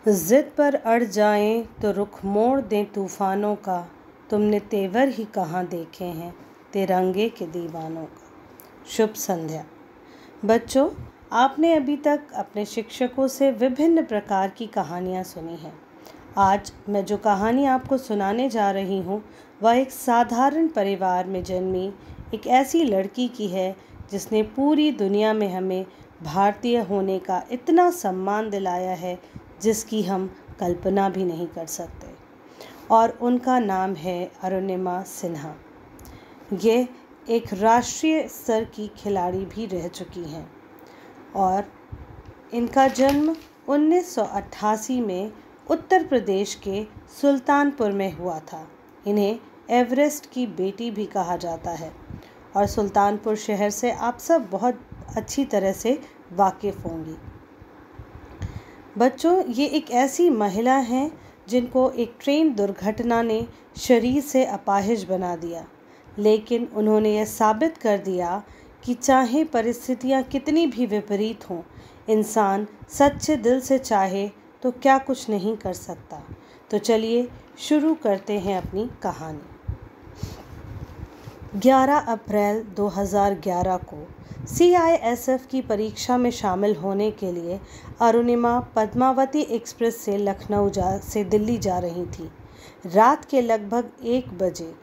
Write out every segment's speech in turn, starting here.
ज़िद पर अड़ जाएं तो रुख मोड़ दें तूफ़ानों का, तुमने तेवर ही कहाँ देखे हैं तिरंगे के दीवानों का। शुभ संध्या। बच्चों, आपने अभी तक अपने शिक्षकों से विभिन्न प्रकार की कहानियाँ सुनी हैं। आज मैं जो कहानी आपको सुनाने जा रही हूँ वह एक साधारण परिवार में जन्मी एक ऐसी लड़की की है जिसने पूरी दुनिया में हमें भारतीय होने का इतना सम्मान दिलाया है जिसकी हम कल्पना भी नहीं कर सकते। और उनका नाम है अरुणिमा सिन्हा। ये एक राष्ट्रीय स्तर की खिलाड़ी भी रह चुकी हैं और इनका जन्म 1988 में उत्तर प्रदेश के सुल्तानपुर में हुआ था। इन्हें एवरेस्ट की बेटी भी कहा जाता है और सुल्तानपुर शहर से आप सब बहुत अच्छी तरह से वाकिफ़ होंगी। बच्चों, ये एक ऐसी महिला हैं जिनको एक ट्रेन दुर्घटना ने शरीर से अपाहिज बना दिया, लेकिन उन्होंने यह साबित कर दिया कि चाहे परिस्थितियाँ कितनी भी विपरीत हों, इंसान सच्चे दिल से चाहे तो क्या कुछ नहीं कर सकता। तो चलिए शुरू करते हैं अपनी कहानी। 11 अप्रैल 2011 को CISF की परीक्षा में शामिल होने के लिए अरुणिमा पद्मावती एक्सप्रेस से लखनऊ से दिल्ली जा रही थी। रात के लगभग 1 बजे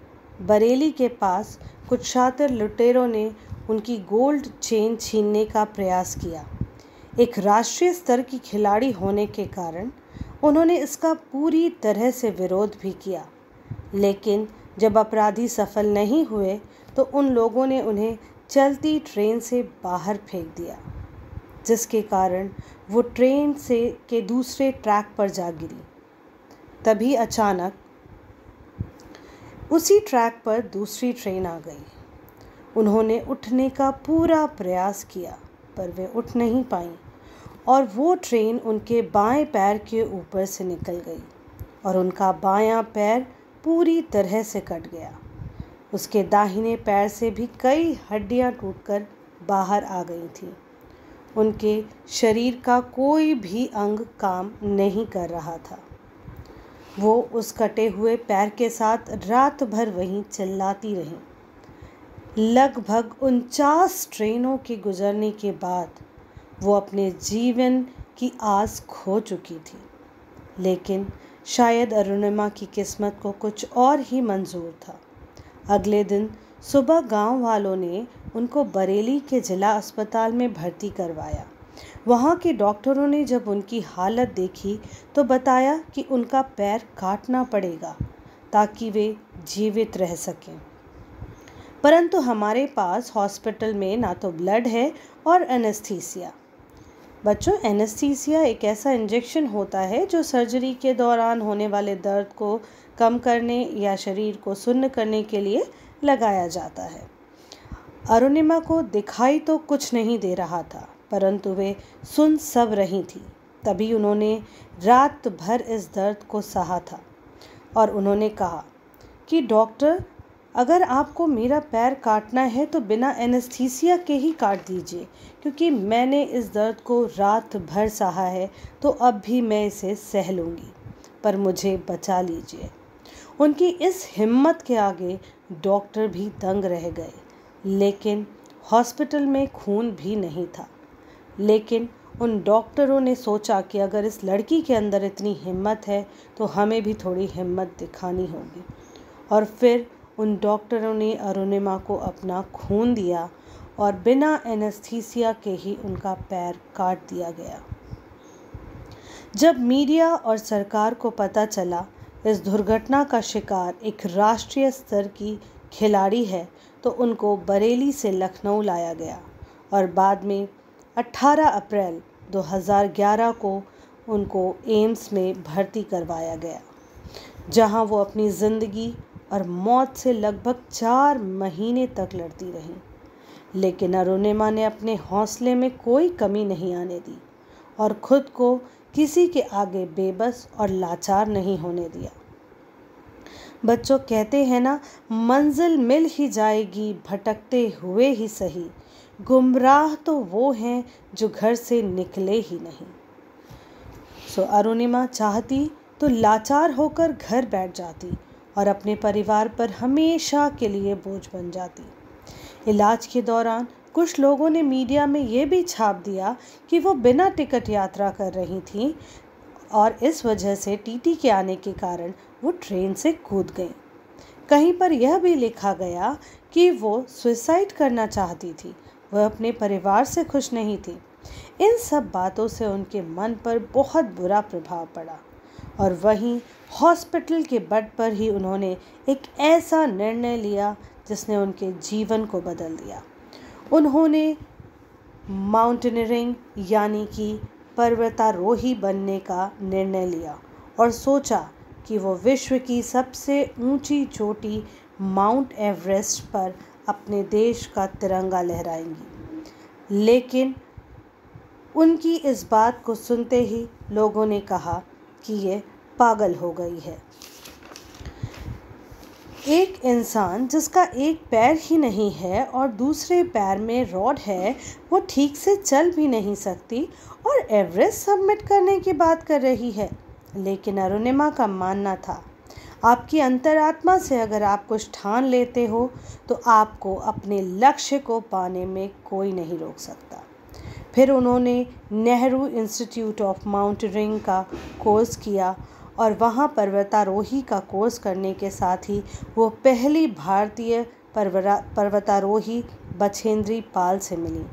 बरेली के पास कुछ शातिर लुटेरों ने उनकी गोल्ड चेन छीनने का प्रयास किया। एक राष्ट्रीय स्तर की खिलाड़ी होने के कारण उन्होंने इसका पूरी तरह से विरोध भी किया, लेकिन जब अपराधी सफल नहीं हुए तो उन लोगों ने उन्हें चलती ट्रेन से बाहर फेंक दिया, जिसके कारण वो ट्रेन के दूसरे ट्रैक पर जा गिरी। तभी अचानक उसी ट्रैक पर दूसरी ट्रेन आ गई। उन्होंने उठने का पूरा प्रयास किया पर वे उठ नहीं पाईं और वो ट्रेन उनके बाएं पैर के ऊपर से निकल गई और उनका बायां पैर पूरी तरह से कट गया। उसके दाहिने पैर से भी कई हड्डियां टूटकर बाहर आ गई थीं। उनके शरीर का कोई भी अंग काम नहीं कर रहा था। वो उस कटे हुए पैर के साथ रात भर वहीं चिल्लाती रहीं। लगभग 49 ट्रेनों के गुजरने के बाद वो अपने जीवन की आस खो चुकी थी, लेकिन शायद अरुणिमा की किस्मत को कुछ और ही मंजूर था। अगले दिन सुबह गांव वालों ने उनको बरेली के जिला अस्पताल में भर्ती करवाया। वहां के डॉक्टरों ने जब उनकी हालत देखी तो बताया कि उनका पैर काटना पड़ेगा ताकि वे जीवित रह सकें। परंतु हमारे पास हॉस्पिटल में ना तो ब्लड है और एनेस्थीसिया। बच्चों, एनेस्थीसिया एक ऐसा इंजेक्शन होता है जो सर्जरी के दौरान होने वाले दर्द को कम करने या शरीर को सुन्न करने के लिए लगाया जाता है। अरुणिमा को दिखाई तो कुछ नहीं दे रहा था, परंतु वे सुन सब रही थी। तभी उन्होंने रात भर इस दर्द को सहा था और उन्होंने कहा कि डॉक्टर, अगर आपको मेरा पैर काटना है तो बिना एनेस्थीसिया के ही काट दीजिए, क्योंकि मैंने इस दर्द को रात भर सहा है तो अब भी मैं इसे सह लूँगी, पर मुझे बचा लीजिए। उनकी इस हिम्मत के आगे डॉक्टर भी दंग रह गए, लेकिन हॉस्पिटल में खून भी नहीं था। लेकिन उन डॉक्टरों ने सोचा कि अगर इस लड़की के अंदर इतनी हिम्मत है तो हमें भी थोड़ी हिम्मत दिखानी होगी। और फिर उन डॉक्टरों ने अरुणिमा को अपना खून दिया और बिना एनेस्थीसिया के ही उनका पैर काट दिया गया। जब मीडिया और सरकार को पता चला इस दुर्घटना का शिकार एक राष्ट्रीय स्तर की खिलाड़ी है तो उनको बरेली से लखनऊ लाया गया और बाद में 18 अप्रैल 2011 को उनको एम्स में भर्ती करवाया गया, जहां वो अपनी ज़िंदगी और मौत से लगभग 4 महीने तक लड़ती रहीं। लेकिन अरुणिमा ने अपने हौसले में कोई कमी नहीं आने दी और खुद को किसी के आगे बेबस और लाचार नहीं होने दिया। बच्चों, कहते हैं ना, मंजिल मिल ही जाएगी भटकते हुए ही सही, गुमराह तो वो हैं जो घर से निकले ही नहीं। सो अरुणिमा चाहती तो लाचार होकर घर बैठ जाती और अपने परिवार पर हमेशा के लिए बोझ बन जाती। इलाज के दौरान कुछ लोगों ने मीडिया में ये भी छाप दिया कि वो बिना टिकट यात्रा कर रही थी और इस वजह से टीटी के आने के कारण वो ट्रेन से कूद गई। कहीं पर यह भी लिखा गया कि वो सुसाइड करना चाहती थी, वह अपने परिवार से खुश नहीं थी। इन सब बातों से उनके मन पर बहुत बुरा प्रभाव पड़ा और वहीं हॉस्पिटल के बेड पर ही उन्होंने एक ऐसा निर्णय लिया जिसने उनके जीवन को बदल दिया। उन्होंने माउंटेनियरिंग यानी कि पर्वतारोही बनने का निर्णय लिया और सोचा कि वो विश्व की सबसे ऊंची चोटी माउंट एवरेस्ट पर अपने देश का तिरंगा लहराएंगी। लेकिन उनकी इस बात को सुनते ही लोगों ने कहा कि ये पागल हो गई है। एक इंसान जिसका एक पैर ही नहीं है और दूसरे पैर में रॉड है, वो ठीक से चल भी नहीं सकती और एवरेस्ट सबमिट करने की बात कर रही है। लेकिन अरुणिमा का मानना था, आपकी अंतरात्मा से अगर आप कुछ ठान लेते हो तो आपको अपने लक्ष्य को पाने में कोई नहीं रोक सकता। फिर उन्होंने नेहरू इंस्टीट्यूट ऑफ माउंटेनियरिंग का कोर्स किया और वहाँ पर्वतारोही का कोर्स करने के साथ ही वो पहली भारतीय पर्वतारोही बछेंद्री पाल से मिली।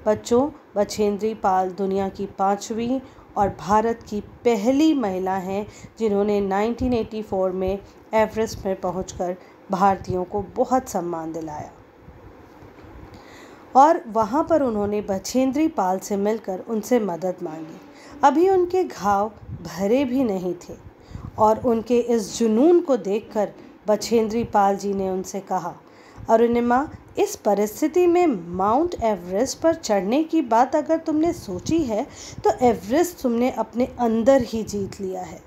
बच्चों, बछेंद्री पाल दुनिया की 5वीं और भारत की पहली महिला हैं जिन्होंने 1984 में एवरेस्ट में पहुंचकर भारतीयों को बहुत सम्मान दिलाया। और वहाँ पर उन्होंने बछेंद्री पाल से मिलकर उनसे मदद मांगी। अभी उनके घाव भरे भी नहीं थे और उनके इस जुनून को देखकर बछेंद्री पाल जी ने उनसे कहा, अरुणिमा, इस परिस्थिति में माउंट एवरेस्ट पर चढ़ने की बात अगर तुमने सोची है तो एवरेस्ट तुमने अपने अंदर ही जीत लिया है।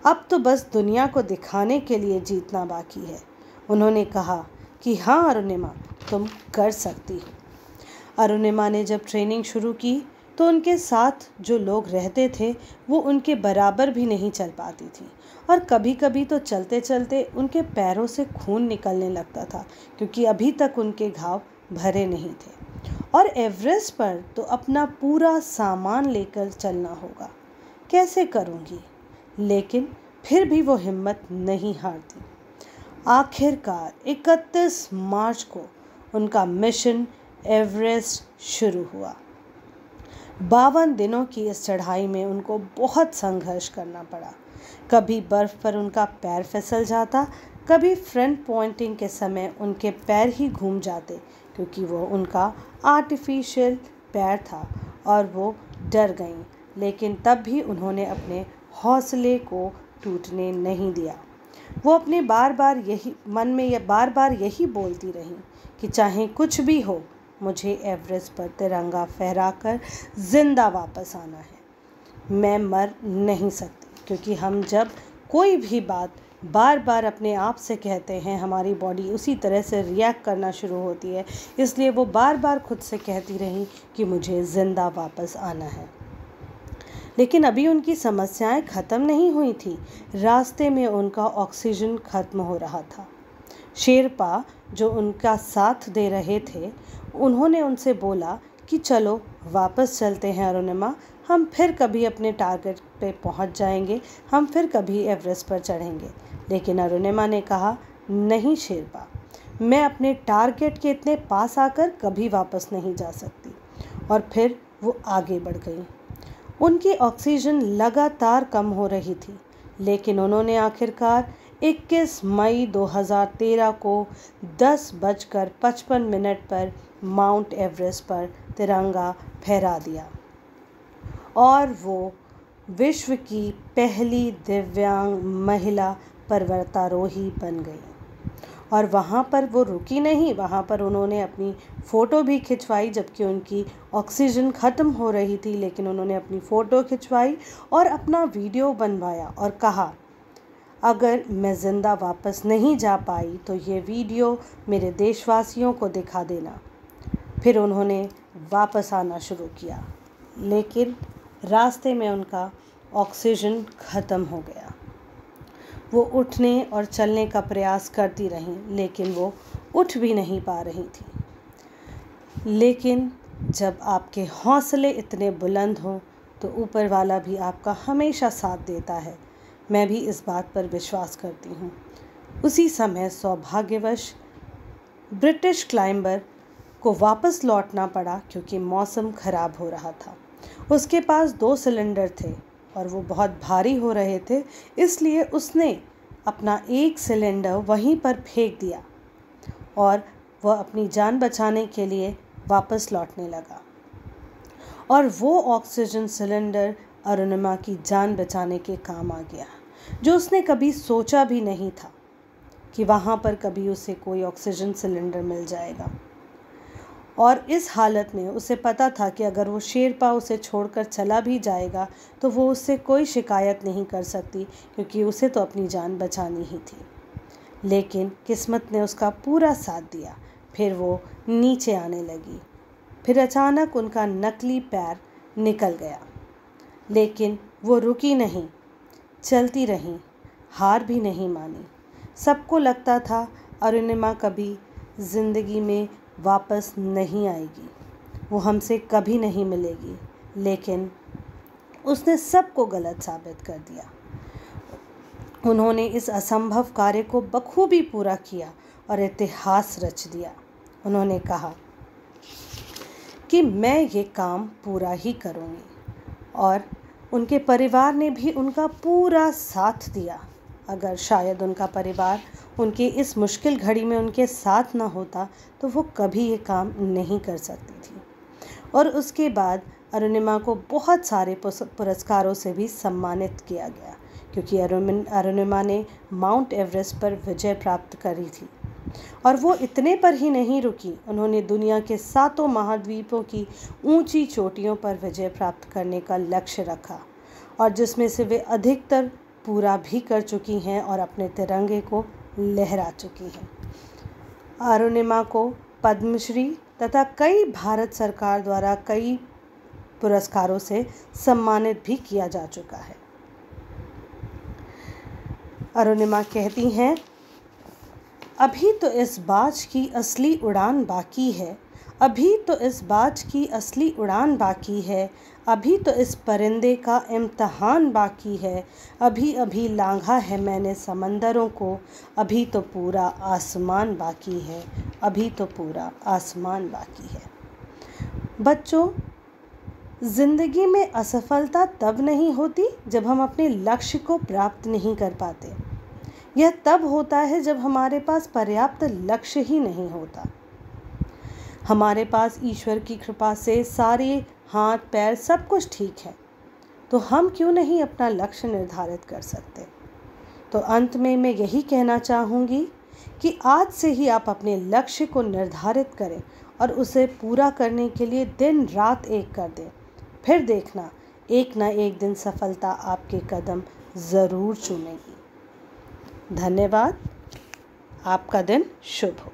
अब तो बस दुनिया को दिखाने के लिए जीतना बाकी है। उन्होंने कहा कि हाँ अरुणिमा, तुम कर सकती हो। अरुणिमा ने जब ट्रेनिंग शुरू की तो उनके साथ जो लोग रहते थे वो उनके बराबर भी नहीं चल पाती थी और कभी कभी तो चलते चलते उनके पैरों से खून निकलने लगता था क्योंकि अभी तक उनके घाव भरे नहीं थे। और एवरेस्ट पर तो अपना पूरा सामान लेकर चलना होगा, कैसे करूँगी? लेकिन फिर भी वो हिम्मत नहीं हारती। आखिरकार 31 मार्च को उनका मिशन एवरेस्ट शुरू हुआ। 52 दिनों की इस चढ़ाई में उनको बहुत संघर्ष करना पड़ा। कभी बर्फ़ पर उनका पैर फिसल जाता, कभी फ्रंट पॉइंटिंग के समय उनके पैर ही घूम जाते क्योंकि वो उनका आर्टिफिशियल पैर था और वो डर गईं। लेकिन तब भी उन्होंने अपने हौसले को टूटने नहीं दिया। वो अपने मन में बार बार यही बोलती रहीं कि चाहे कुछ भी हो, मुझे एवरेस्ट पर तिरंगा फहराकर ज़िंदा वापस आना है। मैं मर नहीं सकती क्योंकि हम जब कोई भी बात बार बार अपने आप से कहते हैं, हमारी बॉडी उसी तरह से रिएक्ट करना शुरू होती है। इसलिए वो बार बार खुद से कहती रहीं कि मुझे ज़िंदा वापस आना है। लेकिन अभी उनकी समस्याएं ख़त्म नहीं हुई थी। रास्ते में उनका ऑक्सीजन ख़त्म हो रहा था। शेरपा जो उनका साथ दे रहे थे, उन्होंने उनसे बोला कि चलो वापस चलते हैं अरुणिमा, हम फिर कभी अपने टारगेट पे पहुंच जाएंगे, हम फिर कभी एवरेस्ट पर चढ़ेंगे। लेकिन अरुणिमा ने कहा, नहीं शेरपा, मैं अपने टारगेट के इतने पास आकर कभी वापस नहीं जा सकती। और फिर वो आगे बढ़ गई। उनकी ऑक्सीजन लगातार कम हो रही थी, लेकिन उन्होंने आखिरकार 21 मई 2013 को 10:55 पर माउंट एवरेस्ट पर तिरंगा फहरा दिया और वो विश्व की पहली दिव्यांग महिला पर्वतारोही बन गई। और वहाँ पर वो रुकी नहीं, वहाँ पर उन्होंने अपनी फ़ोटो भी खिंचवाई जबकि उनकी ऑक्सीजन ख़त्म हो रही थी। लेकिन उन्होंने अपनी फ़ोटो खिंचवाई और अपना वीडियो बनवाया और कहा, अगर मैं ज़िंदा वापस नहीं जा पाई तो ये वीडियो मेरे देशवासियों को दिखा देना। फिर उन्होंने वापस आना शुरू किया, लेकिन रास्ते में उनका ऑक्सीजन खत्म हो गया। वो उठने और चलने का प्रयास करती रहीं, लेकिन वो उठ भी नहीं पा रही थी। लेकिन जब आपके हौसले इतने बुलंद हों तो ऊपर वाला भी आपका हमेशा साथ देता है। मैं भी इस बात पर विश्वास करती हूँ। उसी समय सौभाग्यवश ब्रिटिश क्लाइंबर को वापस लौटना पड़ा क्योंकि मौसम खराब हो रहा था। उसके पास 2 सिलेंडर थे और वो बहुत भारी हो रहे थे, इसलिए उसने अपना एक सिलेंडर वहीं पर फेंक दिया और वह अपनी जान बचाने के लिए वापस लौटने लगा। और वो ऑक्सीजन सिलेंडर अरुणिमा की जान बचाने के काम आ गया, जो उसने कभी सोचा भी नहीं था कि वहाँ पर कभी उसे कोई ऑक्सीजन सिलेंडर मिल जाएगा। और इस हालत में उसे पता था कि अगर वो शेरपा उसे छोड़कर चला भी जाएगा तो वो उससे कोई शिकायत नहीं कर सकती, क्योंकि उसे तो अपनी जान बचानी ही थी। लेकिन किस्मत ने उसका पूरा साथ दिया। फिर वो नीचे आने लगी। फिर अचानक उनका नकली पैर निकल गया, लेकिन वो रुकी नहीं, चलती रहीं, हार भी नहीं मानी। सबको लगता था अरुणिमा कभी ज़िंदगी में वापस नहीं आएगी, वो हमसे कभी नहीं मिलेगी, लेकिन उसने सबको गलत साबित कर दिया। उन्होंने इस असंभव कार्य को बखूबी पूरा किया और इतिहास रच दिया। उन्होंने कहा कि मैं ये काम पूरा ही करूँगी, और उनके परिवार ने भी उनका पूरा साथ दिया। अगर शायद उनका परिवार उनके इस मुश्किल घड़ी में उनके साथ ना होता तो वो कभी ये काम नहीं कर सकती थी। और उसके बाद अरुणिमा को बहुत सारे पुरस्कारों से भी सम्मानित किया गया, क्योंकि अरुणिमा ने माउंट एवरेस्ट पर विजय प्राप्त करी थी। और वो इतने पर ही नहीं रुकी, उन्होंने दुनिया के 7 महाद्वीपों की ऊंची चोटियों पर विजय प्राप्त करने का लक्ष्य रखा, और जिसमें से वे अधिकतर पूरा भी कर चुकी हैं और अपने तिरंगे को लहरा चुकी हैं। अरुणिमा को पद्मश्री तथा कई भारत सरकार द्वारा कई पुरस्कारों से सम्मानित भी किया जा चुका है। अरुणिमा कहती हैं, अभी तो इस बाज की असली उड़ान बाकी है, अभी तो इस बाज की असली उड़ान बाकी है, अभी तो इस परिंदे का इम्तहान बाकी है, अभी अभी लांघा है मैंने समंदरों को, अभी तो पूरा आसमान बाकी है, अभी तो पूरा आसमान बाकी है। बच्चों, ज़िंदगी में असफलता तब नहीं होती जब हम अपने लक्ष्य को प्राप्त नहीं कर पाते। यह तब होता है जब हमारे पास पर्याप्त लक्ष्य ही नहीं होता। हमारे पास ईश्वर की कृपा से सारे हाथ पैर सब कुछ ठीक है, तो हम क्यों नहीं अपना लक्ष्य निर्धारित कर सकते। तो अंत में मैं यही कहना चाहूँगी कि आज से ही आप अपने लक्ष्य को निर्धारित करें और उसे पूरा करने के लिए दिन रात एक कर दें। फिर देखना, एक ना एक दिन सफलता आपके कदम ज़रूर चूमेगी। धन्यवाद। आपका दिन शुभ हो।